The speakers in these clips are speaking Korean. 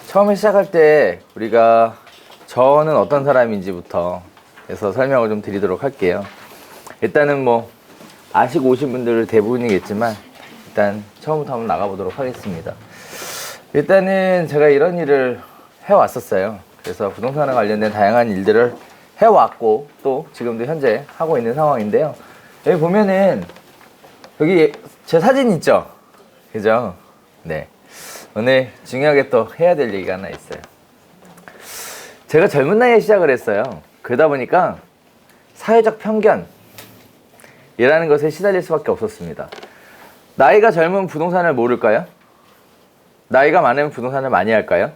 처음에 시작할 때 우리가 저는 어떤 사람인지부터 해서 설명을 좀 드리도록 할게요. 일단은 뭐 아시고 오신 분들 대부분이겠지만 일단 처음부터 한번 나가보도록 하겠습니다. 일단은 제가 이런 일을 해왔었어요. 그래서 부동산과 관련된 다양한 일들을 해왔고 또 지금도 현재 하고 있는 상황인데요. 여기 보면은 여기 제 사진 있죠? 그죠? 네. 오늘 중요하게 또 해야 될 얘기가 하나 있어요. 제가 젊은 나이에 시작을 했어요. 그러다 보니까 사회적 편견이라는 것에 시달릴 수밖에 없었습니다. 나이가 젊은 부동산을 모를까요? 나이가 많으면 부동산을 많이 할까요?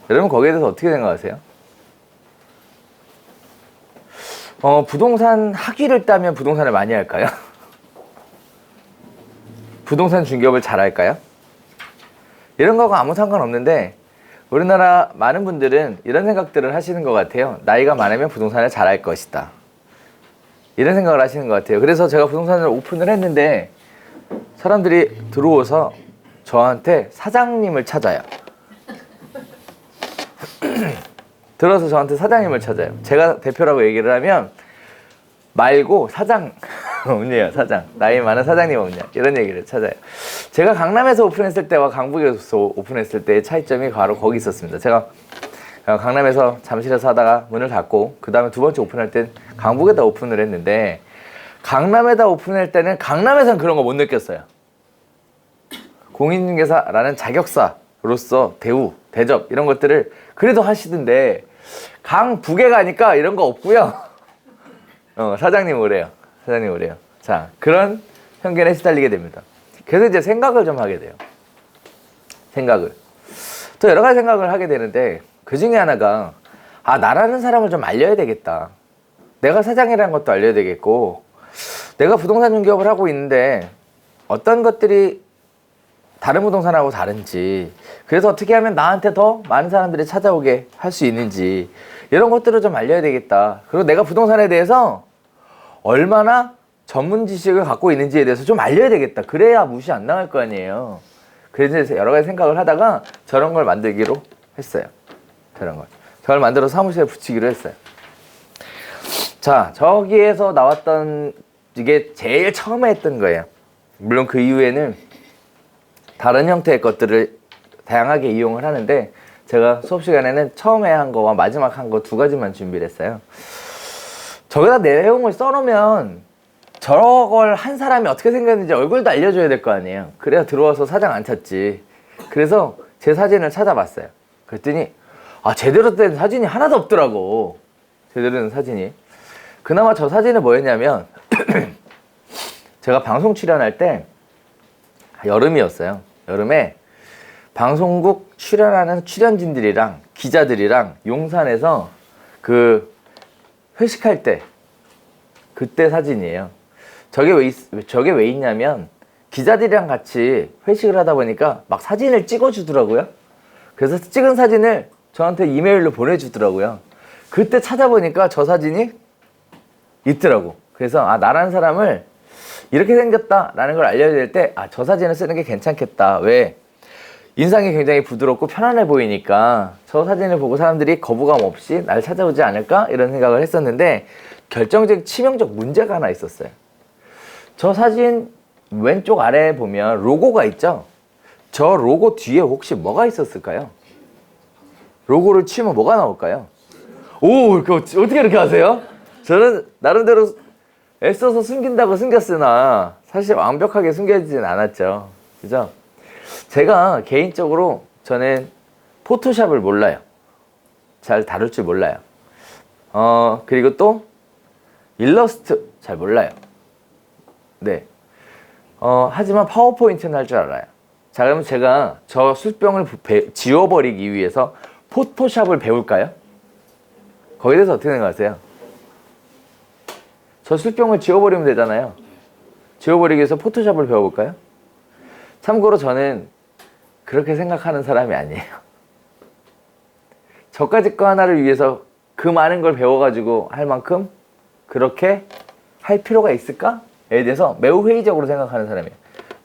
여러분 거기에 대해서 어떻게 생각하세요? 부동산 학위를 따면 부동산을 많이 할까요? 부동산 중개업을 잘 할까요? 이런 거가 아무 상관없는데 우리나라 많은 분들은 이런 생각들을 하시는 것 같아요. 나이가 많으면 부동산을 잘 할 것이다. 이런 생각을 하시는 것 같아요. 그래서 제가 부동산을 오픈을 했는데 사람들이 들어오서 저한테 사장님을 찾아요. 들어서 저한테 사장님을 찾아요. 제가 대표라고 얘기를 하면 말고 사장 없냐, 사장. 나이 많은 사장님 없냐, 이런 얘기를 찾아요. 제가 강남에서 오픈했을 때와 강북에서 오픈했을 때의 차이점이 바로 거기 있었습니다. 제가 강남에서 잠실에서 하다가 문을 닫고 그 다음에 두 번째 오픈할 땐 강북에다 오픈을 했는데, 강남에다 오픈할 때는 강남에서는 그런 거 못 느꼈어요. 공인중개사라는 자격사로서 대우, 대접 이런 것들을 그래도 하시던데 강북에 가니까 이런 거 없고요. 사장님 오래요. 사장님 오래요. 자, 그런 편견에 시달리게 됩니다. 그래서 이제 생각을 좀 하게 돼요. 생각을. 또 여러 가지 생각을 하게 되는데 그 중에 하나가 나라는 사람을 좀 알려야 되겠다. 내가 사장이라는 것도 알려야 되겠고, 내가 부동산 중개업을 하고 있는데 어떤 것들이 다른 부동산하고 다른지, 그래서 어떻게 하면 나한테 더 많은 사람들이 찾아오게 할 수 있는지, 이런 것들을 좀 알려야 되겠다. 그리고 내가 부동산에 대해서 얼마나 전문 지식을 갖고 있는지에 대해서 좀 알려야 되겠다. 그래야 무시 안 당할 거 아니에요. 그래서 여러 가지 생각을 하다가 저런 걸 만들기로 했어요. 저걸 만들어서 사무실에 붙이기로 했어요. 자, 저기에서 나왔던 이게 제일 처음에 했던 거예요. 물론 그 이후에는 다른 형태의 것들을 다양하게 이용을 하는데, 제가 수업 시간에는 처음에 한 거와 마지막 한 거 두 가지만 준비를 했어요. 저기다 내용을 써놓으면 저걸 한 사람이 어떻게 생겼는지 얼굴도 알려줘야 될 거 아니에요. 그래야 들어와서 사장 안 찾지. 그래서 제 사진을 찾아봤어요. 그랬더니 제대로 된 사진이 하나도 없더라고. 제대로 된 사진이. 그나마 저 사진은 뭐였냐면 제가 방송 출연할 때 여름이었어요. 여름에 방송국 출연하는 출연진들이랑 기자들이랑 용산에서 그 회식할 때, 그때 사진이에요. 저게 왜 있냐면 기자들이랑 같이 회식을 하다 보니까 막 사진을 찍어주더라고요. 그래서 찍은 사진을 저한테 이메일로 보내주더라고요. 그때 찾아보니까 저 사진이 있더라고. 그래서 나라는 사람을 이렇게 생겼다라는 걸 알려야 될 때 저 사진을 쓰는 게 괜찮겠다. 왜? 인상이 굉장히 부드럽고 편안해 보이니까 저 사진을 보고 사람들이 거부감 없이 날 찾아오지 않을까? 이런 생각을 했었는데, 결정적 치명적 문제가 하나 있었어요. 저 사진 왼쪽 아래에 보면 로고가 있죠? 저 로고 뒤에 혹시 뭐가 있었을까요? 로고를 치면 뭐가 나올까요? 오, 그거 어떻게 이렇게 아세요? 저는 나름대로 애써서 숨긴다고 숨겼으나 사실 완벽하게 숨겨지진 않았죠. 그죠? 제가 개인적으로 저는 포토샵을 몰라요. 잘 다룰 줄 몰라요. 그리고 또 일러스트 잘 몰라요. 네. 하지만 파워포인트는 할 줄 알아요. 자, 그러면 제가 저 술병을 지워버리기 위해서 포토샵을 배울까요? 거기에 대해서 어떻게 생각하세요? 저 술병을 지워버리면 되잖아요. 지워버리기 위해서 포토샵을 배워볼까요? 참고로 저는 그렇게 생각하는 사람이 아니에요. 저까지 거 하나를 위해서 그 많은 걸 배워가지고 할 만큼 그렇게 할 필요가 있을까에 대해서 매우 회의적으로 생각하는 사람이에요.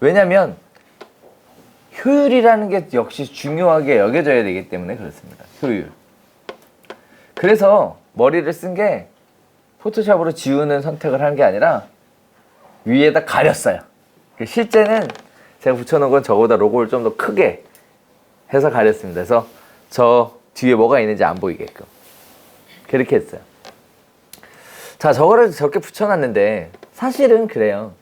왜냐면 효율이라는 게 역시 중요하게 여겨져야 되기 때문에 그렇습니다. 효율. 그래서 머리를 쓴 게 포토샵으로 지우는 선택을 하는 게 아니라 위에다 가렸어요. 실제는 제가 붙여놓은 건 저보다 로고를 좀 더 크게 해서 가렸습니다. 그래서 저 뒤에 뭐가 있는지 안 보이게끔 그렇게 했어요. 자, 저거를 저렇게 붙여놨는데 사실은 그래요.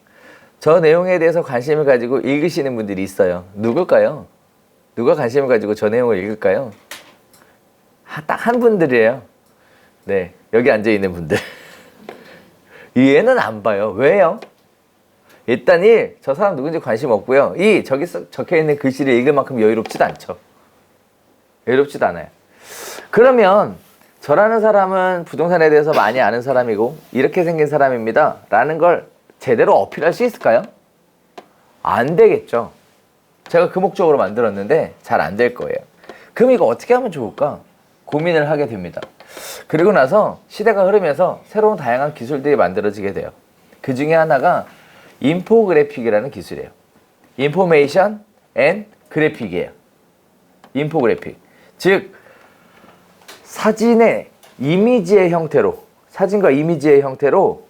저 내용에 대해서 관심을 가지고 읽으시는 분들이 있어요. 누굴까요? 누가 관심을 가지고 저 내용을 읽을까요? 딱 한 분들이에요. 네, 여기 앉아있는 분들. 얘는 안 봐요. 왜요? 일단 저 사람 누군지 관심 없고요. 저기 적혀있는 글씨를 읽을 만큼 여유롭지도 않죠. 여유롭지도 않아요. 그러면 저라는 사람은 부동산에 대해서 많이 아는 사람이고 이렇게 생긴 사람입니다 라는 걸 제대로 어필할 수 있을까요? 안 되겠죠. 제가 그 목적으로 만들었는데 잘 안 될 거예요. 그럼 이거 어떻게 하면 좋을까? 고민을 하게 됩니다. 그리고 나서 시대가 흐르면서 새로운 다양한 기술들이 만들어지게 돼요. 그 중에 하나가 인포그래픽이라는 기술이에요. 인포메이션 앤 그래픽이에요. 인포그래픽. 즉 사진의 이미지의 형태로, 사진과 이미지의 형태로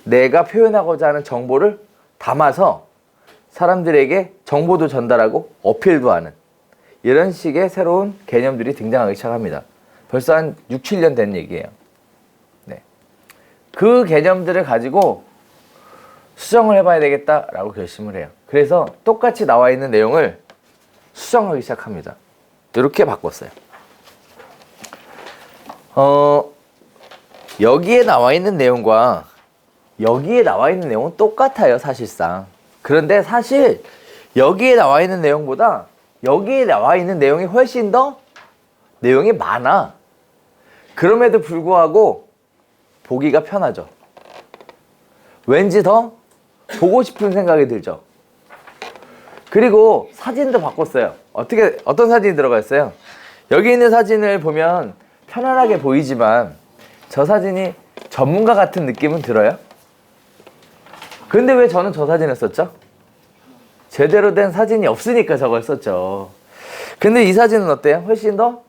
내가 표현하고자 하는 정보를 담아서 사람들에게 정보도 전달하고 어필도 하는 이런 식의 새로운 개념들이 등장하기 시작합니다. 벌써 한 6, 7년 된 얘기예요. 네. 그 개념들을 가지고 수정을 해봐야 되겠다라고 결심을 해요. 그래서 똑같이 나와 있는 내용을 수정하기 시작합니다. 이렇게 바꿨어요. 여기에 나와 있는 내용과 여기에 나와 있는 내용은 똑같아요, 사실상. 그런데 사실 여기에 나와 있는 내용보다 여기에 나와 있는 내용이 훨씬 더 내용이 많아. 그럼에도 불구하고 보기가 편하죠. 왠지 더 보고 싶은 생각이 들죠. 그리고 사진도 바꿨어요. 어떤 사진이 들어가 있어요? 여기 있는 사진을 보면 편안하게 보이지만 저 사진이 전문가 같은 느낌은 들어요? 근데 왜 저는 저 사진을 썼죠? 제대로 된 사진이 없으니까 저걸 썼죠. 근데 이 사진은 어때요? 훨씬 더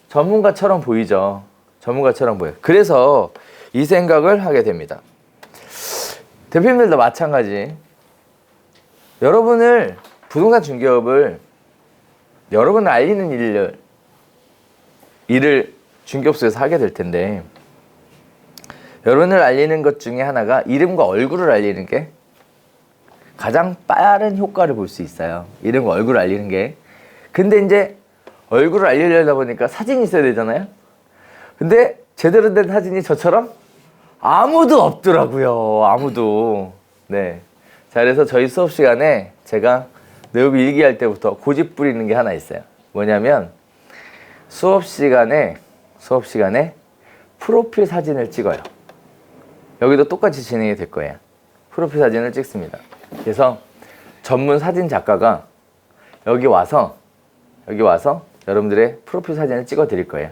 전문가처럼 보이죠. 전문가처럼 보여요. 그래서 이 생각을 하게 됩니다. 대표님들도 마찬가지. 여러분을 부동산 중개업을 여러분을 알리는 일을 중개업소에서 하게 될 텐데 여러분을 알리는 것 중에 하나가 이름과 얼굴을 알리는 게 가장 빠른 효과를 볼 수 있어요. 이름과 얼굴을 알리는 게. 근데 이제 얼굴을 알리려다 보니까 사진이 있어야 되잖아요. 근데 제대로 된 사진이 저처럼 아무도 없더라고요. 아무도. 네. 자, 그래서 저희 수업 시간에 제가 내업 일기할 때부터 고집 부리는 게 하나 있어요. 뭐냐면 수업 시간에 프로필 사진을 찍어요. 여기도 똑같이 진행이 될 거예요. 프로필 사진을 찍습니다. 그래서 전문 사진 작가가 여기 와서 여러분들의 프로필 사진을 찍어 드릴 거예요.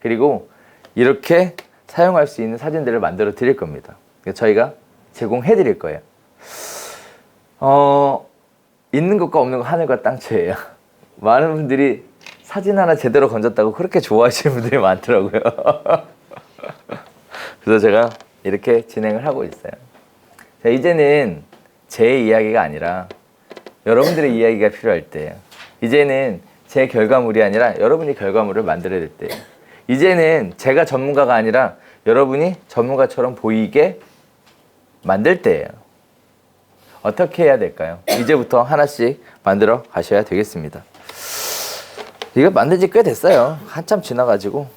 그리고 이렇게 사용할 수 있는 사진들을 만들어 드릴 겁니다. 저희가 제공해 드릴 거예요. 있는 것과 없는 것 하늘과 땅 차이예요. 많은 분들이 사진 하나 제대로 건졌다고 그렇게 좋아하시는 분들이 많더라고요. 그래서 제가 이렇게 진행을 하고 있어요. 자, 이제는 제 이야기가 아니라 여러분들의 이야기가 필요할 때예요. 이제는 제 결과물이 아니라 여러분이 결과물을 만들어야 될 때예요. 이제는 제가 전문가가 아니라 여러분이 전문가처럼 보이게 만들 때예요. 어떻게 해야 될까요? 이제부터 하나씩 만들어 가셔야 되겠습니다. 이거 만든 지 꽤 됐어요. 한참 지나가지고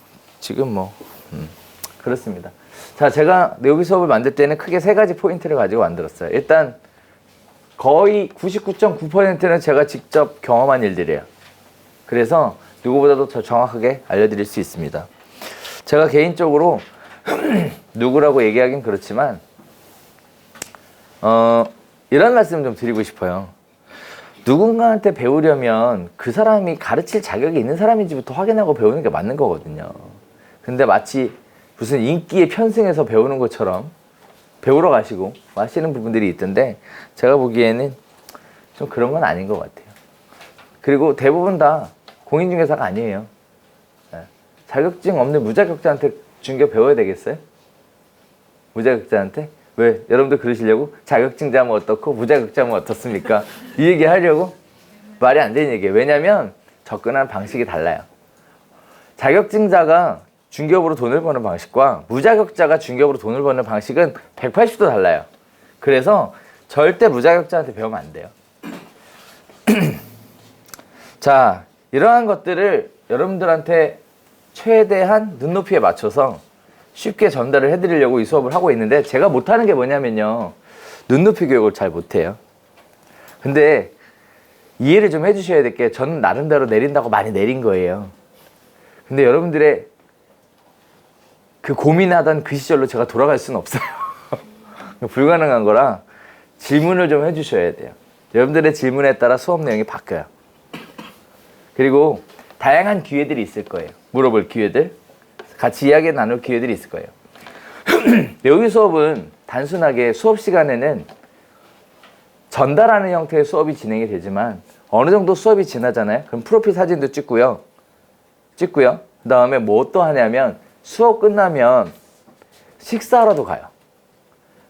지금 그렇습니다. 자, 제가 내오비 수업을 만들 때는 크게 3가지 포인트를 가지고 만들었어요. 일단 거의 99.9%는 제가 직접 경험한 일들이에요. 그래서 누구보다도 더 정확하게 알려드릴 수 있습니다. 제가 개인적으로 누구라고 얘기하긴 그렇지만 이런 말씀 좀 드리고 싶어요. 누군가한테 배우려면 그 사람이 가르칠 자격이 있는 사람인지부터 확인하고 배우는 게 맞는 거거든요. 근데 마치 무슨 인기에 편승해서 배우는 것처럼 배우러 가시고 하시는 부분들이 있던데 제가 보기에는 좀 그런 건 아닌 것 같아요. 그리고 대부분 다 공인중개사가 아니에요. 자격증 없는 무자격자한테 중개 배워야 되겠어요? 무자격자한테? 왜? 여러분들 그러시려고? 자격증자면 어떻고 무자격자면 어떻습니까? 이 얘기 하려고? 말이 안 되는 얘기예요. 왜냐면 접근하는 방식이 달라요. 자격증자가 중개업으로 돈을 버는 방식과 무자격자가 중개업으로 돈을 버는 방식은 180도 달라요. 그래서 절대 무자격자한테 배우면 안 돼요. 자, 이러한 것들을 여러분들한테 최대한 눈높이에 맞춰서 쉽게 전달을 해드리려고 이 수업을 하고 있는데, 제가 못하는 게 뭐냐면요, 눈높이 교육을 잘 못해요. 근데 이해를 좀 해주셔야 될 게, 저는 나름대로 내린다고 많이 내린 거예요. 근데 여러분들의 그 고민하던 그 시절로 제가 돌아갈 수는 없어요. 불가능한 거라 질문을 좀 해주셔야 돼요. 여러분들의 질문에 따라 수업 내용이 바뀌어요. 그리고 다양한 기회들이 있을 거예요. 물어볼 기회들, 같이 이야기 나눌 기회들이 있을 거예요. 여기 수업은 단순하게 수업 시간에는 전달하는 형태의 수업이 진행이 되지만, 어느 정도 수업이 지나잖아요. 그럼 프로필 사진도 찍고요. 그 다음에 뭐 또 하냐면, 수업 끝나면 식사하러도 가요.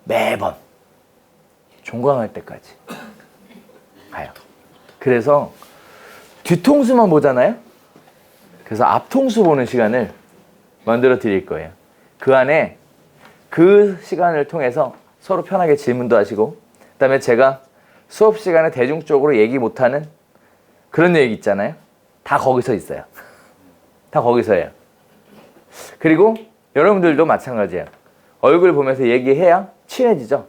매번. 종강할 때까지 가요. 그래서 뒤통수만 보잖아요. 그래서 앞통수 보는 시간을 만들어 드릴 거예요. 그 안에 그 시간을 통해서 서로 편하게 질문도 하시고, 그 다음에 제가 수업 시간에 대중적으로 얘기 못하는 그런 얘기 있잖아요. 다 거기서 있어요. 다 거기서 해요. 그리고 여러분들도 마찬가지예요. 얼굴 보면서 얘기해야 친해지죠.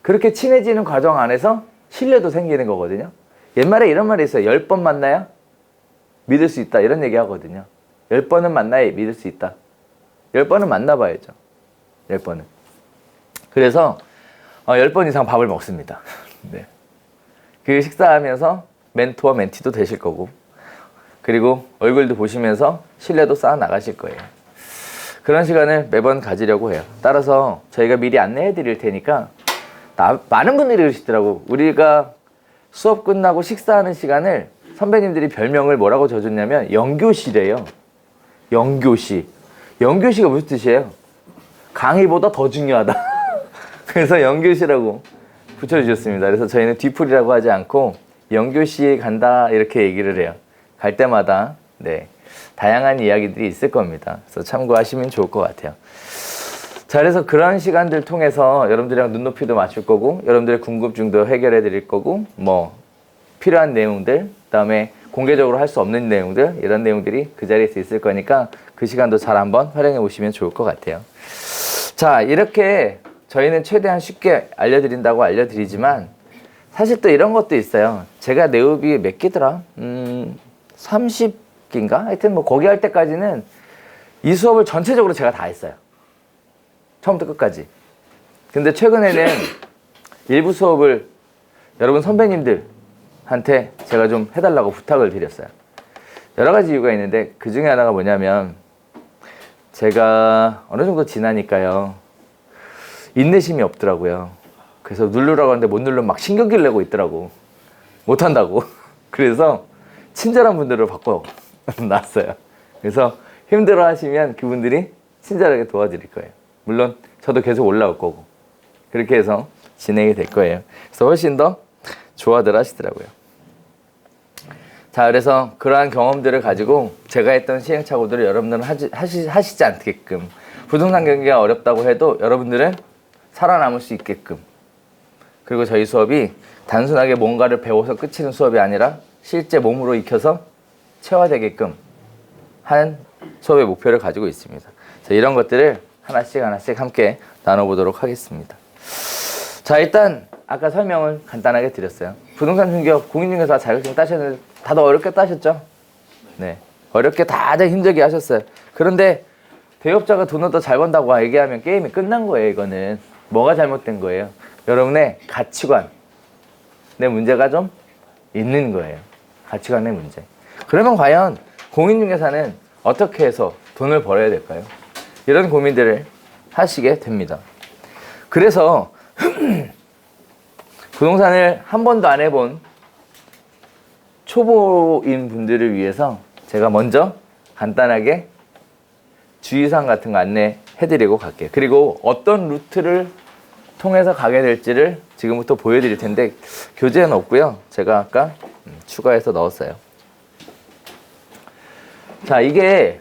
그렇게 친해지는 과정 안에서 신뢰도 생기는 거거든요. 옛말에 이런 말이 있어요. 10번 만나야 믿을 수 있다, 이런 얘기 하거든요. 10번은 만나야 믿을 수 있다. 10번은 만나봐야죠. 10번은. 그래서 10번 이상 밥을 먹습니다. 네. 그 식사하면서 멘토와 멘티도 되실 거고, 그리고 얼굴도 보시면서 신뢰도 쌓아 나가실 거예요. 그런 시간을 매번 가지려고 해요. 따라서 저희가 미리 안내해 드릴 테니까, 많은 분들이 그러시더라고. 우리가 수업 끝나고 식사하는 시간을 선배님들이 별명을 뭐라고 줘줬냐면 영교시래요. 영교시. 영교시가 무슨 뜻이에요? 강의보다 더 중요하다. 그래서 영교시라고 붙여주셨습니다. 그래서 저희는 뒤풀이라고 하지 않고 영교시에 간다, 이렇게 얘기를 해요. 갈 때마다. 네, 다양한 이야기들이 있을 겁니다. 그래서 참고하시면 좋을 것 같아요. 자, 그래서 그런 시간들 통해서 여러분들이랑 눈높이도 맞출 거고, 여러분들의 궁금증도 해결해 드릴 거고, 뭐 필요한 내용들, 그다음에 공개적으로 할 수 없는 내용들, 이런 내용들이 그 자리에서 있을 거니까 그 시간도 잘 한번 활용해 보시면 좋을 것 같아요. 자, 이렇게 저희는 최대한 쉽게 알려드린다고 알려드리지만, 사실 또 이런 것도 있어요. 제가 내업이 몇 개더라? 30개인가? 하여튼 뭐 거기 할 때까지는 이 수업을 전체적으로 제가 다 했어요. 처음부터 끝까지. 근데 최근에는 일부 수업을 여러분 선배님들한테 제가 좀 해달라고 부탁을 드렸어요. 여러 가지 이유가 있는데, 그 중에 하나가 뭐냐면, 제가 어느 정도 지나니까요, 인내심이 없더라고요. 그래서 누르라고 하는데 못 누르면 막 신경질 내고 있더라고. 못한다고. 그래서 친절한 분들을 바꿔놨어요. 그래서 힘들어 하시면 그분들이 친절하게 도와드릴 거예요. 물론 저도 계속 올라올 거고, 그렇게 해서 진행이 될 거예요. 그래서 훨씬 더 좋아들 하시더라고요. 자, 그래서 그러한 경험들을 가지고 제가 했던 시행착오들을 여러분들은 하시지 않게끔, 부동산 경기가 어렵다고 해도 여러분들은 살아남을 수 있게끔, 그리고 저희 수업이 단순하게 뭔가를 배워서 끝이는 수업이 아니라 실제 몸으로 익혀서 체화되게끔 하는 수업의 목표를 가지고 있습니다. 자, 이런 것들을 하나씩 함께 나눠보도록 하겠습니다. 자, 일단 아까 설명을 간단하게 드렸어요. 부동산 중개업, 공인중개사 자격증 따셨는데 다들 어렵게 따셨죠? 네, 어렵게 다들 힘들게 하셨어요. 그런데 대업자가 돈을 더 잘 번다고 얘기하면 게임이 끝난 거예요. 이거는 뭐가 잘못된 거예요? 여러분의 가치관의 문제가 좀 있는 거예요. 가치관의 문제. 그러면 과연 공인중개사는 어떻게 해서 돈을 벌어야 될까요? 이런 고민들을 하시게 됩니다. 그래서 부동산을 한 번도 안 해본 초보인 분들을 위해서 제가 먼저 간단하게 주의사항 같은 거 안내해드리고 갈게요. 그리고 어떤 루트를 통해서 가게 될지를 지금부터 보여드릴 텐데 교재는 없고요. 제가 아까 추가해서 넣었어요. 자, 이게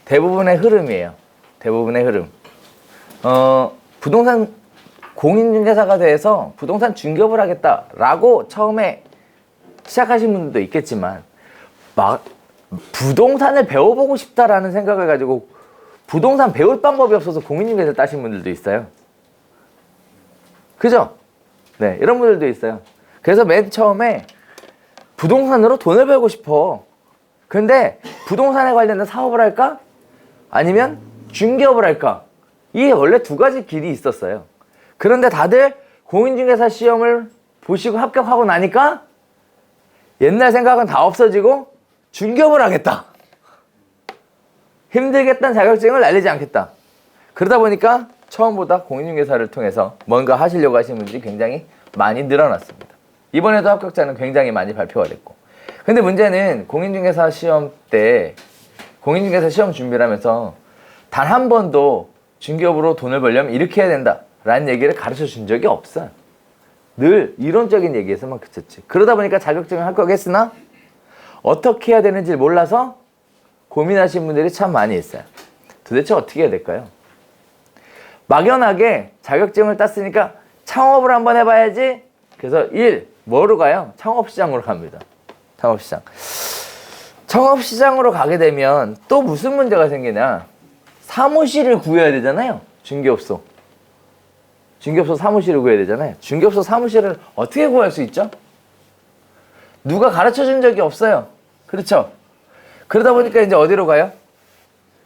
대부분의 흐름이에요. 대부분의 흐름. 부동산 공인중개사가 돼서 부동산 중개업을 하겠다라고 처음에 시작하신 분들도 있겠지만 막 부동산을 배워보고 싶다라는 생각을 가지고 부동산 배울 방법이 없어서 공인중개사 따신 분들도 있어요. 그죠? 네, 이런 분들도 있어요. 그래서 맨 처음에 부동산으로 돈을 벌고 싶어. 근데 부동산에 관련된 사업을 할까? 아니면 중개업을 할까? 이게 원래 두 가지 길이 있었어요. 그런데 다들 공인중개사 시험을 보시고 합격하고 나니까 옛날 생각은 다 없어지고 중개업을 하겠다. 힘들겠다는 자격증을 날리지 않겠다. 그러다 보니까 처음보다 공인중개사를 통해서 뭔가 하시려고 하시는 분들이 굉장히 많이 늘어났습니다. 이번에도 합격자는 굉장히 많이 발표가 됐고. 근데 문제는 공인중개사 시험 때 공인중개사 시험 준비를 하면서 단 한 번도 중개업으로 돈을 벌려면 이렇게 해야 된다 라는 얘기를 가르쳐 준 적이 없어요. 늘 이론적인 얘기에서만 그쳤지. 그러다 보니까 자격증을 합격했으나 어떻게 해야 되는지 몰라서 고민하시는 분들이 참 많이 있어요. 도대체 어떻게 해야 될까요? 막연하게 자격증을 땄으니까 창업을 한번 해봐야지. 그래서 뭐로 가요? 창업시장으로 갑니다. 창업시장. 창업시장으로 가게 되면 또 무슨 문제가 생기냐? 사무실을 구해야 되잖아요. 중개업소. 중개업소 사무실을 구해야 되잖아요. 중개업소 사무실을 어떻게 구할 수 있죠? 누가 가르쳐 준 적이 없어요. 그렇죠? 그러다 보니까 이제 어디로 가요?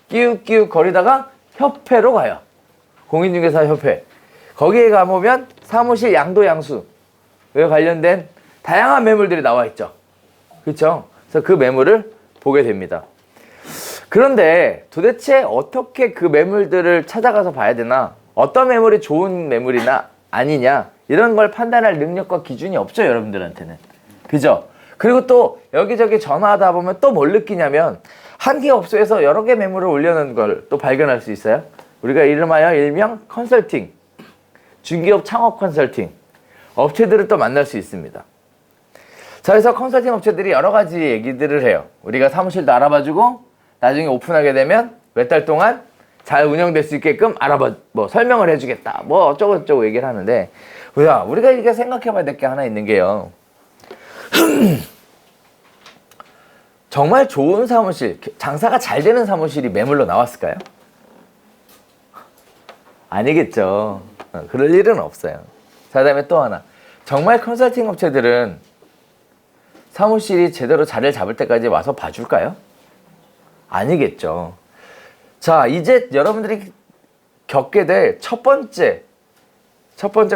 끼욱끼욱 거리다가 협회로 가요. 공인중개사 협회. 거기에 가보면 사무실 양도양수에 관련된 다양한 매물들이 나와 있죠. 그렇죠? 그래서 그 매물을 보게 됩니다. 그런데 도대체 어떻게 그 매물들을 찾아가서 봐야 되나? 어떤 매물이 좋은 매물이나 아니냐? 이런 걸 판단할 능력과 기준이 없죠, 여러분들한테는. 그죠? 그리고 또 여기저기 전화하다 보면 또 뭘 느끼냐면 한 개 업소에서 여러 개 매물을 올려놓은 걸 또 발견할 수 있어요. 우리가 이름하여 일명 컨설팅, 중개업 창업 컨설팅 업체들을 또 만날 수 있습니다. 자, 그래서 컨설팅 업체들이 여러 가지 얘기들을 해요. 우리가 사무실도 알아봐주고 나중에 오픈하게 되면 몇 달 동안 잘 운영될 수 있게끔 설명을 해주겠다. 어쩌고저쩌고 얘기를 하는데, 우리가 이게 생각해봐야 될 게 하나 있는 게요. 정말 좋은 사무실, 장사가 잘 되는 사무실이 매물로 나왔을까요? 아니겠죠. 그럴 일은 없어요. 자, 그 다음에 또 하나. 정말 컨설팅 업체들은 사무실이 제대로 자리를 잡을 때까지 와서 봐줄까요? 아니겠죠. 자, 이제 여러분들이 겪게 될 첫 번째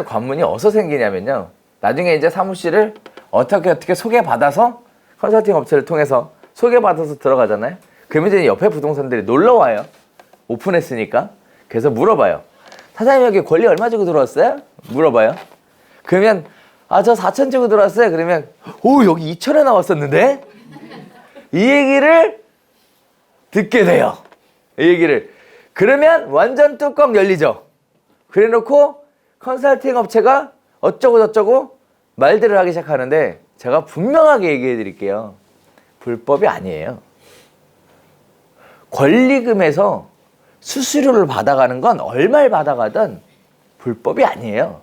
관문이 어디서 생기냐면요. 나중에 이제 사무실을 어떻게 소개받아서 컨설팅 업체를 통해서 소개받아서 들어가잖아요. 그러면 이제 옆에 부동산들이 놀러와요. 오픈했으니까. 그래서 물어봐요. 사장님 여기 권리 얼마 주고 들어왔어요? 물어봐요. 그러면 저 4천 주고 들어왔어요. 그러면 여기 2천에 나왔었는데? 이 얘기를 듣게 돼요. 이 얘기를. 그러면 완전 뚜껑 열리죠. 그래놓고 컨설팅 업체가 어쩌고 말들을 하기 시작하는데 제가 분명하게 얘기해 드릴게요. 불법이 아니에요. 권리금에서 수수료를 받아가는 건 얼마를 받아가든 불법이 아니에요.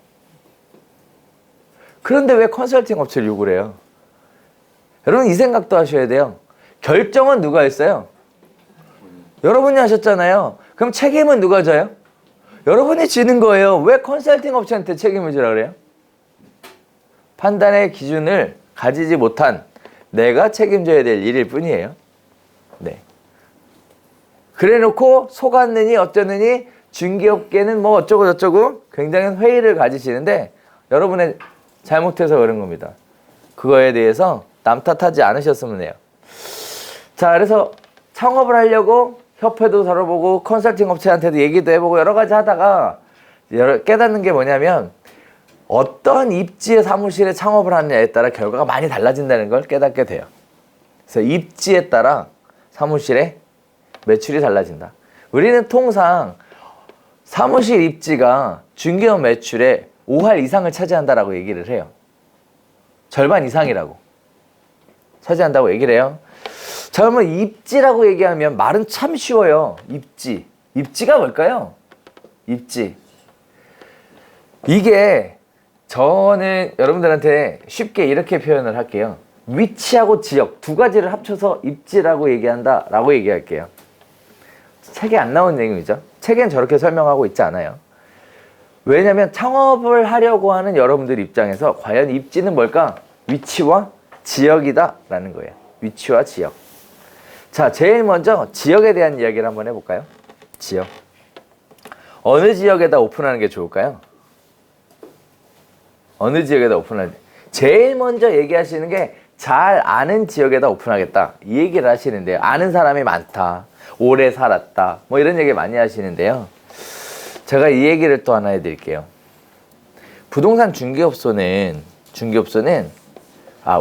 그런데 왜 컨설팅 업체를 요구를 해요? 여러분 이 생각도 하셔야 돼요. 결정은 누가 했어요? 여러분이 하셨잖아요. 그럼 책임은 누가 져요? 여러분이 지는 거예요. 왜 컨설팅 업체한테 책임을 지라 그래요? 판단의 기준을 가지지 못한 내가 책임져야 될 일일 뿐이에요. 네. 그래놓고 속았느니 어쩌느니 중개업계는 어쩌고 굉장히 회의를 가지시는데 여러분의 잘못해서 그런 겁니다. 그거에 대해서 남 탓하지 않으셨으면 해요. 자, 그래서 창업을 하려고 협회도 다뤄보고 컨설팅 업체한테도 얘기도 해보고 여러 가지 하다가 깨닫는 게 뭐냐면 어떤 입지의 사무실에 창업을 하느냐에 따라 결과가 많이 달라진다는 걸 깨닫게 돼요. 그래서 입지에 따라 사무실의 매출이 달라진다. 우리는 통상 사무실 입지가 중개업 매출의 5할 이상을 차지한다라고 얘기를 해요. 절반 이상이라고 차지한다고 얘기를 해요. 자, 그러면 입지라고 얘기하면 말은 참 쉬워요. 입지. 입지가 뭘까요? 입지. 이게 저는 여러분들한테 쉽게 이렇게 표현을 할게요. 위치하고 지역 두 가지를 합쳐서 입지라고 얘기한다 라고 얘기할게요. 책에 안 나온 내용이죠. 책엔 저렇게 설명하고 있지 않아요. 왜냐면 창업을 하려고 하는 여러분들 입장에서 과연 입지는 뭘까? 위치와 지역이다 라는 거예요. 위치와 지역. 자, 제일 먼저 지역에 대한 이야기를 한번 해볼까요? 지역. 어느 지역에다 오픈하는 게 좋을까요? 어느 지역에다 오픈하는 게 제일 먼저 얘기하시는 게 잘 아는 지역에다 오픈하겠다 이 얘기를 하시는데요. 아는 사람이 많다, 오래 살았다, 뭐 이런 얘기 많이 하시는데요. 제가 이 얘기를 또 하나 해드릴게요. 부동산 중개업소는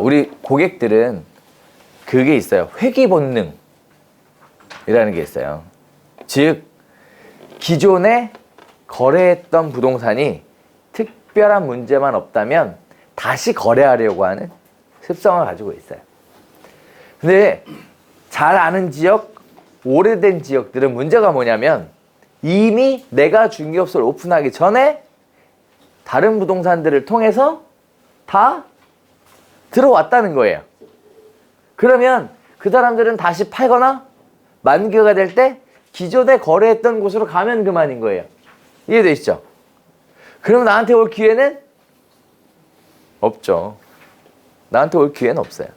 우리 고객들은 그게 있어요. 회귀 본능이라는 게 있어요. 즉 기존에 거래했던 부동산이 특별한 문제만 없다면 다시 거래하려고 하는 습성을 가지고 있어요. 근데 잘 아는 지역, 오래된 지역들은 문제가 뭐냐면 이미 내가 중개업소를 오픈하기 전에 다른 부동산들을 통해서 다 들어왔다는 거예요. 그러면 그 사람들은 다시 팔거나 만기가 될 때 기존에 거래했던 곳으로 가면 그만인 거예요. 이해되시죠? 그럼 나한테 올 기회는 없죠. 나한테 올 기회는 없어요.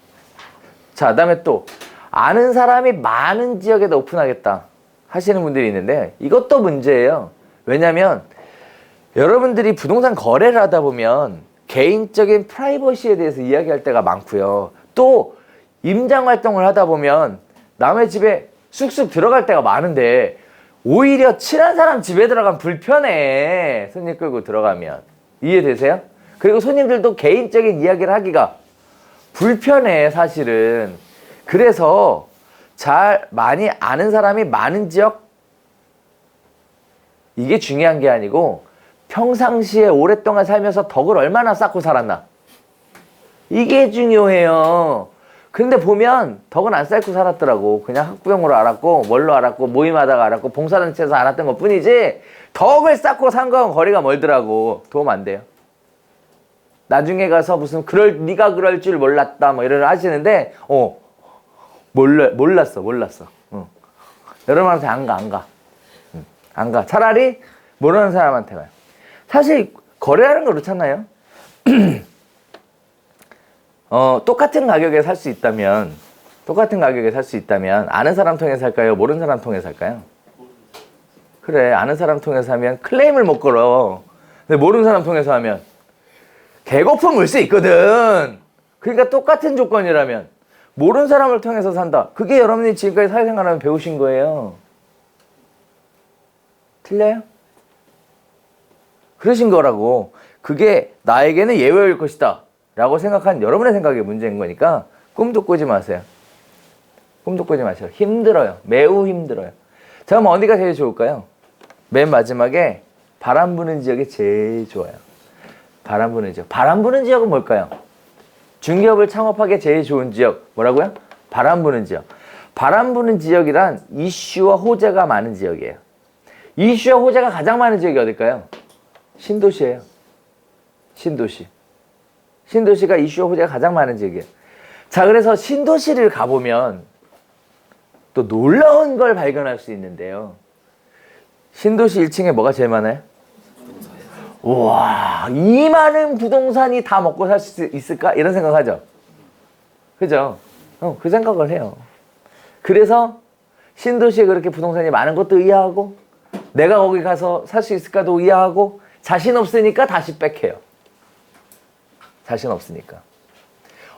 자, 그다음에 또 아는 사람이 많은 지역에다 오픈하겠다 하시는 분들이 있는데 이것도 문제예요. 왜냐하면 여러분들이 부동산 거래를 하다 보면 개인적인 프라이버시에 대해서 이야기할 때가 많고요. 또 임장 활동을 하다 보면 남의 집에 쑥쑥 들어갈 때가 많은데 오히려 친한 사람 집에 들어가면 불편해. 손님 끌고 들어가면. 이해되세요? 그리고 손님들도 개인적인 이야기를 하기가 불편해 사실은. 그래서 잘 많이 아는 사람이 많은 지역 이게 중요한 게 아니고 평상시에 오랫동안 살면서 덕을 얼마나 쌓고 살았나 이게 중요해요. 근데 보면 덕은 안 쌓고 살았더라고. 그냥 학부형으로 알았고 뭘로 알았고 모임하다가 알았고 봉사단체에서 알았던 것 뿐이지 덕을 쌓고 산 건 거리가 멀더라고. 도움 안 돼요. 나중에 가서 무슨 네가 그럴 줄 몰랐다 뭐 이런 하시는데 몰랐어. 여러분한테 안 가. 차라리 모르는 사람한테 가요. 사실 거래하는 거 그렇잖아요. 똑같은 가격에 살 수 있다면 아는 사람 통해서 살까요? 모르는 사람 통해서 살까요? 그래, 아는 사람 통해서 하면 클레임을 못 걸어. 근데 모르는 사람 통해서 하면 개거품 물 수 있거든. 그러니까 똑같은 조건이라면 모르는 사람을 통해서 산다. 그게 여러분이 지금까지 사회생활하면 배우신 거예요. 틀려요? 그러신 거라고. 그게 나에게는 예외일 것이다 라고 생각한 여러분의 생각이 문제인 거니까 꿈도 꾸지 마세요. 꿈도 꾸지 마세요. 힘들어요. 매우 힘들어요. 자, 그럼 어디가 제일 좋을까요? 맨 마지막에 바람 부는 지역이 제일 좋아요. 바람 부는 지역. 바람 부는 지역은 뭘까요? 중개업을 창업하기에 제일 좋은 지역. 뭐라고요? 바람 부는 지역. 바람 부는 지역이란 이슈와 호재가 많은 지역이에요. 이슈와 호재가 가장 많은 지역이 어딜까요? 신도시예요. 신도시가 이슈와 호재가 가장 많은 지역이에요. 자, 그래서 신도시를 가보면 또 놀라운 걸 발견할 수 있는데요. 신도시 1층에 뭐가 제일 많아요? 우와, 이 많은 부동산이 다 먹고 살 수 있을까? 이런 생각하죠. 그죠? 그 생각을 해요. 그래서 신도시에 그렇게 부동산이 많은 것도 의아하고 내가 거기 가서 살 수 있을까도 의아하고 자신 없으니까 다시 빽해요. 자신 없으니까.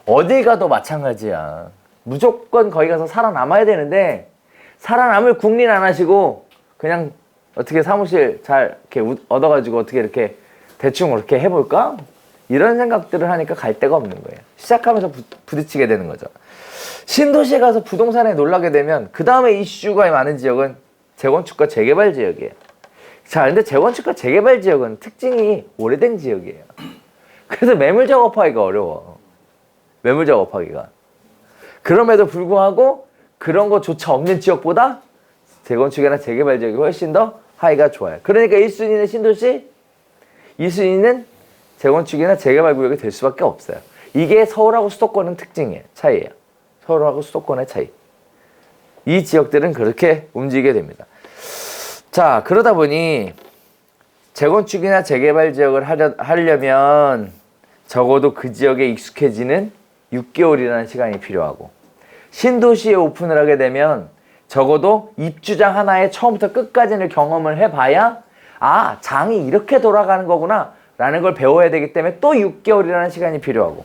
어딜 가도 마찬가지야. 무조건 거기 가서 살아남아야 되는데 살아남을 궁리는 안 하시고 그냥 어떻게 사무실 잘 이렇게 얻어가지고 어떻게 이렇게 대충 이렇게 해볼까? 이런 생각들을 하니까 갈 데가 없는 거예요. 시작하면서 부딪히게 되는 거죠. 신도시에 가서 부동산에 놀라게 되면 그 다음에 이슈가 많은 지역은 재건축과 재개발 지역이에요. 자, 근데 재건축과 재개발 지역은 특징이 오래된 지역이에요. 그래서 매물 작업하기가 어려워. 매물 작업하기가. 그럼에도 불구하고 그런 거조차 없는 지역보다 재건축이나 재개발 지역이 훨씬 더 하기가 좋아요. 그러니까 1순위는 신도시, 2순위는 재건축이나 재개발 구역이 될 수밖에 없어요. 이게 서울하고 수도권은 특징이에요. 차이예요. 서울하고 수도권의 차이. 이 지역들은 그렇게 움직이게 됩니다. 자, 그러다 보니 재건축이나 재개발 지역을 하려면 적어도 그 지역에 익숙해지는 6개월이라는 시간이 필요하고, 신도시에 오픈을 하게 되면 적어도 입주장 하나에 처음부터 끝까지를 경험을 해봐야 아, 장이 이렇게 돌아가는 거구나 라는 걸 배워야 되기 때문에 또 6개월이라는 시간이 필요하고,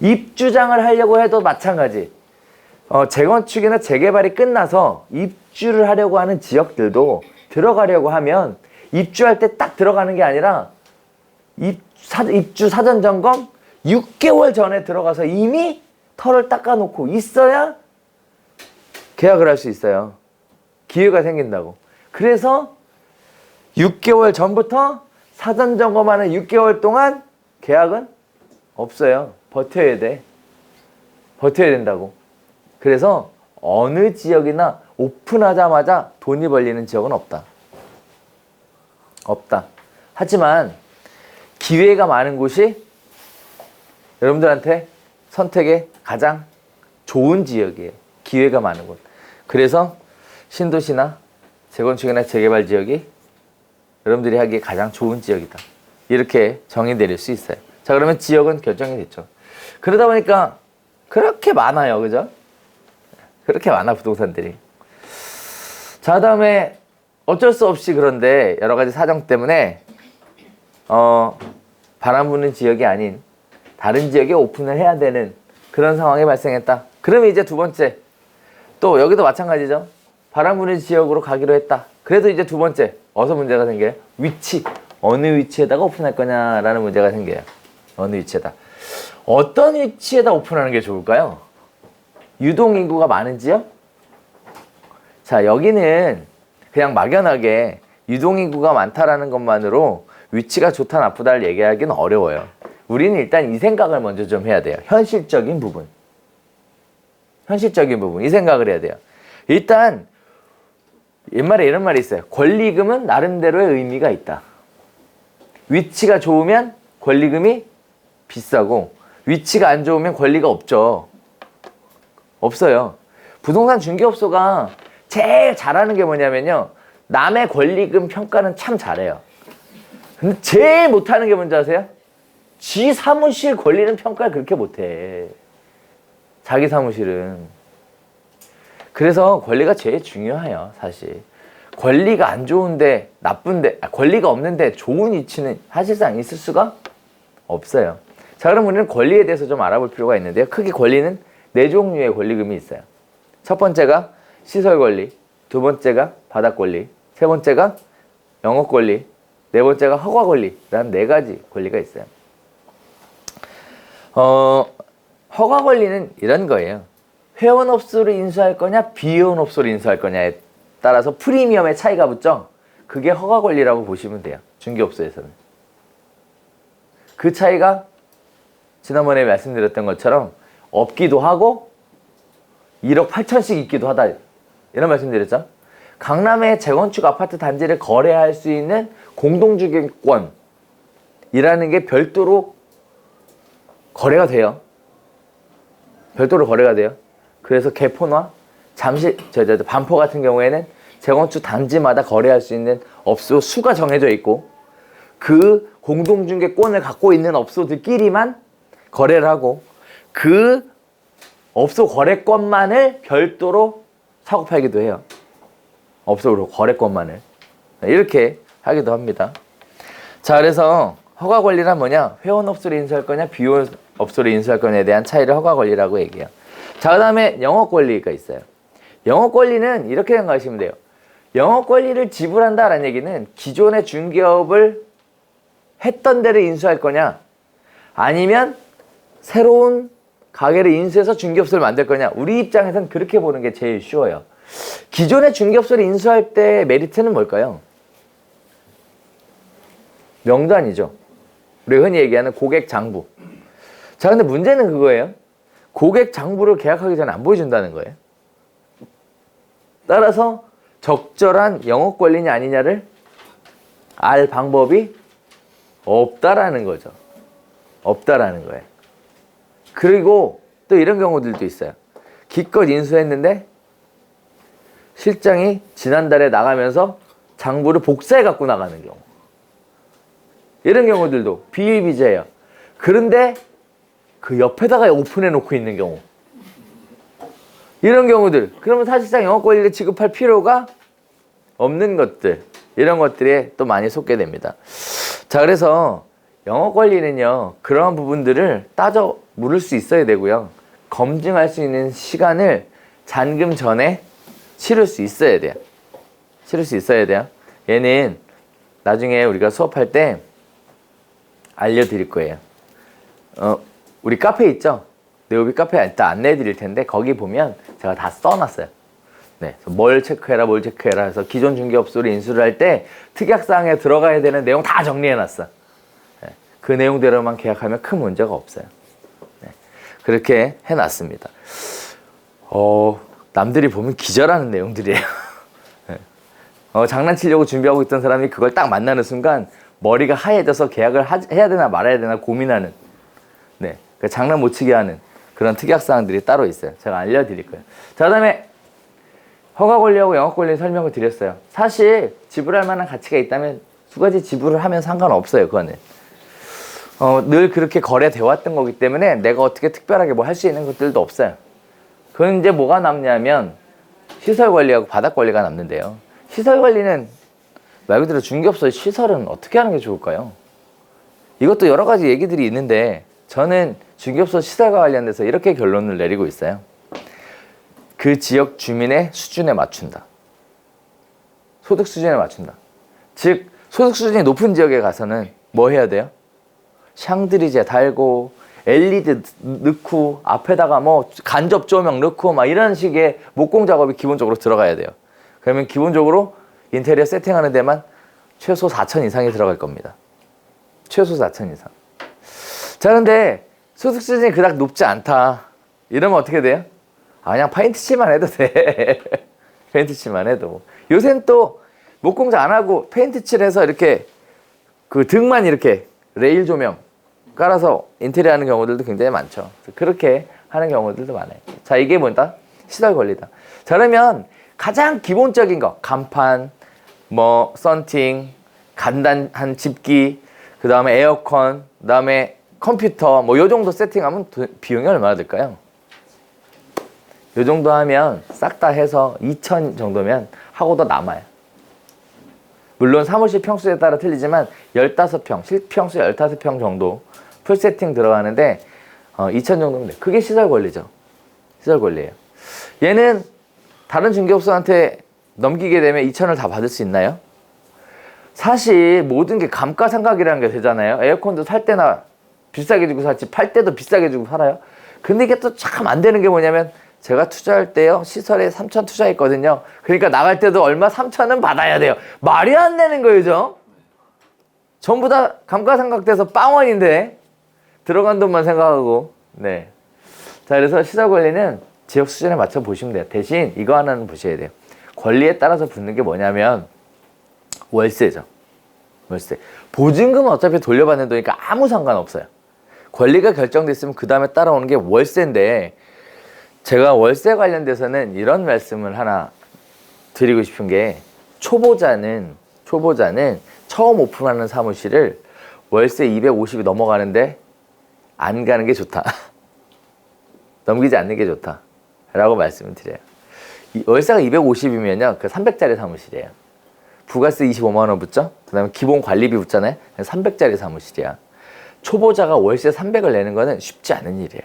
입주장을 하려고 해도 마찬가지. 재건축이나 재개발이 끝나서 입주를 하려고 하는 지역들도 들어가려고 하면 입주할 때 딱 들어가는 게 아니라 입주 사전 점검 6개월 전에 들어가서 이미 털을 닦아놓고 있어야 계약을 할 수 있어요. 기회가 생긴다고. 그래서 6개월 전부터 사전 점검하는 6개월 동안 계약은 없어요. 버텨야 돼. 버텨야 된다고. 그래서 어느 지역이나 오픈하자마자 돈이 벌리는 지역은 없다. 없다. 하지만 기회가 많은 곳이 여러분들한테 선택의 가장 좋은 지역이에요. 기회가 많은 곳. 그래서 신도시나 재건축이나 재개발 지역이 여러분들이 하기에 가장 좋은 지역이다. 이렇게 정의 내릴 수 있어요. 자, 그러면 지역은 결정이 됐죠. 그러다 보니까 그렇게 많아요. 그죠? 그렇게 많아, 부동산들이. 자, 다음에 어쩔 수 없이 그런데 여러 가지 사정 때문에 바람 부는 지역이 아닌 다른 지역에 오픈을 해야 되는 그런 상황이 발생했다. 그러면 이제 두 번째, 또 여기도 마찬가지죠. 바람 부는 지역으로 가기로 했다. 그래도 이제 두 번째, 어디서 문제가 생겨요? 위치. 어느 위치에다가 오픈할 거냐라는 문제가 생겨요. 어느 위치에다. 어떤 위치에다 오픈하는 게 좋을까요? 유동인구가 많은 지역? 자, 여기는 그냥 막연하게 유동인구가 많다라는 것만으로 위치가 좋다 나쁘다를 얘기하기는 어려워요. 우리는 일단 이 생각을 먼저 좀 해야 돼요. 현실적인 부분. 현실적인 부분. 이 생각을 해야 돼요. 일단 옛말에 이런 말이 있어요. 권리금은 나름대로의 의미가 있다. 위치가 좋으면 권리금이 비싸고, 위치가 안 좋으면 권리가 없죠. 없어요. 부동산 중개업소가 제일 잘하는 게 뭐냐면요, 남의 권리금 평가는 참 잘해요. 근데 제일 못하는 게 뭔지 아세요? 지 사무실 권리금 평가를 그렇게 못해. 자기 사무실은. 그래서 권리가 제일 중요해요, 사실. 권리가 안 좋은데, 나쁜데, 권리가 없는데 좋은 위치는 사실상 있을 수가 없어요. 자, 그럼 우리는 권리에 대해서 좀 알아볼 필요가 있는데요. 크게 권리는 네 종류의 권리금이 있어요. 첫 번째가 시설 권리, 두 번째가 바닥 권리, 세 번째가 영업 권리, 네 번째가 허가 권리라는 네 가지 권리가 있어요. 허가 권리는 이런 거예요. 회원업소를 인수할 거냐, 비회원업소를 인수할 거냐에 따라서 프리미엄의 차이가 붙죠. 그게 허가 권리라고 보시면 돼요. 중개업소에서는. 그 차이가 지난번에 말씀드렸던 것처럼 없기도 하고 1억 8천씩 있기도 하다. 이런 말씀드렸죠. 강남의 재건축 아파트 단지를 거래할 수 있는 공동주택권이라는 게 별도로 거래가 돼요. 별도로 거래가 돼요. 그래서 개포나 반포 같은 경우에는 재건축 단지마다 거래할 수 있는 업소 수가 정해져 있고, 그 공동중개권을 갖고 있는 업소들끼리만 거래를 하고, 그 업소 거래권만을 별도로 사고 팔기도 해요. 업소 거래권만을. 이렇게 하기도 합니다. 자, 그래서 허가 권리란 뭐냐? 회원업소를 인수할 거냐, 비회원업소를 인수할 거냐에 대한 차이를 허가 권리라고 얘기해요. 자, 그 다음에 영업 권리가 있어요. 영업 권리는 이렇게 생각하시면 돼요. 영업 권리를 지불한다라는 얘기는 기존의 중개업을 했던 데를 인수할 거냐, 아니면 새로운 가게를 인수해서 중개업소를 만들 거냐? 우리 입장에선 그렇게 보는 게 제일 쉬워요. 기존의 중개업소를 인수할 때 메리트는 뭘까요? 명단이죠. 우리가 흔히 얘기하는 고객 장부. 자, 근데 문제는 그거예요. 고객 장부를 계약하기 전에 안 보여준다는 거예요. 따라서 적절한 영업 권리냐 아니냐를 알 방법이 없다라는 거죠. 없다라는 거예요. 그리고 또 이런 경우들도 있어요. 기껏 인수했는데 실장이 지난달에 나가면서 장부를 복사해 갖고 나가는 경우. 이런 경우들도 비일비재해요. 그런데 그 옆에다가 오픈해 놓고 있는 경우. 이런 경우들. 그러면 사실상 영업 권리를 지급할 필요가 없는 것들. 이런 것들에 또 많이 속게 됩니다. 자, 그래서 영업 권리는요, 그러한 부분들을 따져 물을 수 있어야 되고요. 검증할 수 있는 시간을 잔금 전에 치를 수 있어야 돼요. 치를 수 있어야 돼요. 얘는 나중에 우리가 수업할 때 알려드릴 거예요. 우리 카페 있죠? 네오비 카페 이따 안내해 드릴 텐데 거기 보면 제가 다 써놨어요. 네, 뭘 체크해라 뭘 체크해라 해서 기존 중개업소를 인수를 할 때 특약사항에 들어가야 되는 내용 다 정리해놨어. 네, 그 내용대로만 계약하면 큰 문제가 없어요. 네, 그렇게 해놨습니다. 남들이 보면 기절하는 내용들이에요. 네. 장난치려고 준비하고 있던 사람이 그걸 딱 만나는 순간 머리가 하얘져서 계약을 해야 되나 말아야 되나 고민하는, 네, 그 장난 못 치게 하는 그런 특약사항들이 따로 있어요. 제가 알려드릴 거예요. 자, 그 다음에 허가 권리하고 영업 권리 설명을 드렸어요. 사실 지불할 만한 가치가 있다면 두 가지 지불을 하면 상관없어요. 그거는 늘 그렇게 거래되어 왔던 거기 때문에 내가 어떻게 특별하게 뭐 할 수 있는 것들도 없어요. 그건 이제 뭐가 남냐면 시설 관리하고 바닥 관리가 남는데요. 시설 관리는 말 그대로 중개업소의 시설은 어떻게 하는 게 좋을까요? 이것도 여러 가지 얘기들이 있는데 저는 중개업소 시설과 관련돼서 이렇게 결론을 내리고 있어요. 그 지역 주민의 수준에 맞춘다. 소득 수준에 맞춘다. 즉 소득 수준이 높은 지역에 가서는 뭐 해야 돼요? 샹드리제 달고 LED 넣고 앞에다가 뭐 간접 조명 넣고 막 이런 식의 목공 작업이 기본적으로 들어가야 돼요. 그러면 기본적으로 인테리어 세팅하는 데만 최소 4천 이상이 들어갈 겁니다. 최소 4천 이상. 자, 근데 소득 수준이 그닥 높지 않다. 이러면 어떻게 돼요? 그냥 페인트 칠만 해도 돼. 페인트 칠만 해도. 요새는 또 목공자 안 하고 페인트 칠해서 이렇게 그 등만 이렇게 레일 조명 깔아서 인테리어 하는 경우들도 굉장히 많죠. 그렇게 하는 경우들도 많아요. 자, 이게 뭐다? 시설 권리다. 자, 그러면 가장 기본적인 거, 간판, 뭐 썬팅, 간단한 집기, 그 다음에 에어컨, 그 다음에 컴퓨터, 뭐 요 정도 세팅하면 비용이 얼마나 들까요? 요 정도 하면 싹 다 해서 2천 정도면 하고도 남아요. 물론 사무실 평수에 따라 틀리지만 15평, 실평수 15평 정도 풀 세팅 들어가는데 2천 정도면 돼. 그게 시설 권리죠. 시설 권리예요. 얘는 다른 중개업소한테 넘기게 되면 2천을 다 받을 수 있나요? 사실 모든 게 감가상각이라는 게 되잖아요. 에어컨도 살 때나 비싸게 주고 살지 팔 때도 비싸게 주고 팔아요. 근데 이게 또 참 안 되는 게 뭐냐면 제가 투자할 때요 시설에 3천 투자했거든요. 그러니까 나갈 때도 얼마 3천은 받아야 돼요. 말이 안 되는 거죠. 전부 다 감가상각돼서 빵원인데 들어간 돈만 생각하고. 네. 자, 그래서 시설 권리는 지역 수준에 맞춰 보시면 돼요. 대신 이거 하나는 보셔야 돼요. 권리에 따라서 붙는 게 뭐냐면 월세죠. 월세. 보증금은 어차피 돌려받는 돈이니까 아무 상관없어요. 권리가 결정됐으면 그 다음에 따라오는 게 월세인데 제가 월세 관련돼서는 이런 말씀을 하나 드리고 싶은 게 초보자는 처음 오픈하는 사무실을 월세 250이 넘어가는데 안 가는 게 좋다. 넘기지 않는 게 좋다. 라고 말씀을 드려요. 월세가 250이면요. 그 300짜리 사무실이에요. 부가세 25만 원 붙죠? 그 다음에 기본 관리비 붙잖아요. 300짜리 사무실이야. 초보자가 월세 300을 내는 거는 쉽지 않은 일이에요.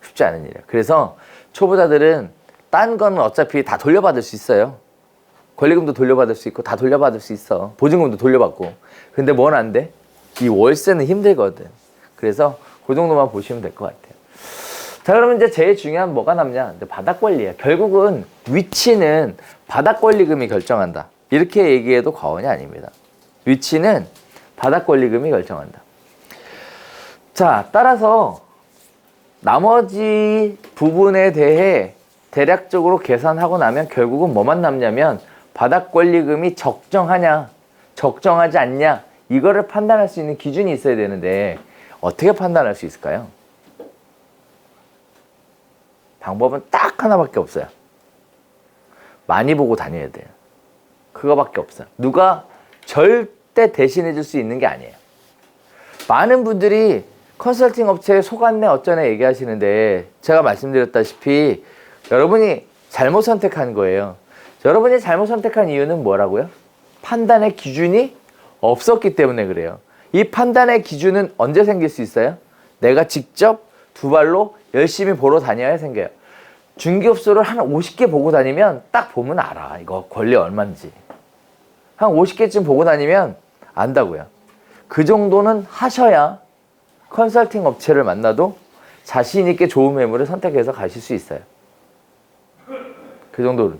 쉽지 않은 일이에요. 그래서 초보자들은 딴 거는 어차피 다 돌려받을 수 있어요. 권리금도 돌려받을 수 있고 다 돌려받을 수 있어. 보증금도 돌려받고. 근데 뭔 안 돼? 이 월세는 힘들거든. 그래서 그 정도만 보시면 될 것 같아요. 자, 그러면 이제 제일 중요한 뭐가 남냐? 이제 바닥 권리야. 결국은 위치는 바닥 권리금이 결정한다. 이렇게 얘기해도 과언이 아닙니다. 위치는 바닥 권리금이 결정한다. 자, 따라서 나머지 부분에 대해 대략적으로 계산하고 나면 결국은 뭐만 남냐면 바닥 권리금이 적정하냐, 적정하지 않냐, 이거를 판단할 수 있는 기준이 있어야 되는데 어떻게 판단할 수 있을까요? 방법은 딱 하나밖에 없어요. 많이 보고 다녀야 돼요. 그거밖에 없어요. 누가 절대 대신해 줄 수 있는 게 아니에요. 많은 분들이 컨설팅 업체에 속았네 어쩌네 얘기하시는데 제가 말씀드렸다시피 여러분이 잘못 선택한 거예요. 여러분이 잘못 선택한 이유는 뭐라고요? 판단의 기준이 없었기 때문에 그래요. 이 판단의 기준은 언제 생길 수 있어요? 내가 직접 두 발로 열심히 보러 다녀야 생겨요. 중개업소를 한 50개 보고 다니면 딱 보면 알아. 이거 권리 얼마인지. 한 50개쯤 보고 다니면 안다고요. 그 정도는 하셔야 컨설팅 업체를 만나도 자신 있게 좋은 매물을 선택해서 가실 수 있어요. 그 정도는.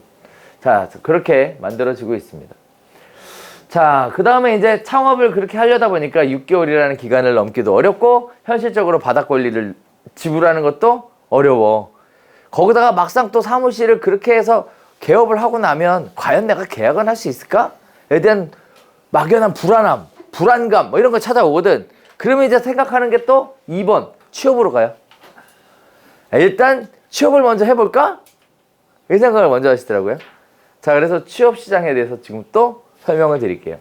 자, 그렇게 만들어지고 있습니다. 자, 그 다음에 이제 창업을 그렇게 하려다 보니까 6개월이라는 기간을 넘기도 어렵고 현실적으로 바닥 권리를 지불하는 것도 어려워. 거기다가 막상 또 사무실을 그렇게 해서 개업을 하고 나면 과연 내가 계약은 할 수 있을까? 에 대한 막연한 불안함, 불안감 뭐 이런 거 찾아오거든. 그러면 이제 생각하는 게 또 2번 취업으로 가요. 일단 취업을 먼저 해볼까? 이 생각을 먼저 하시더라고요. 자, 그래서 취업 시장에 대해서 지금 또 설명을 드릴게요.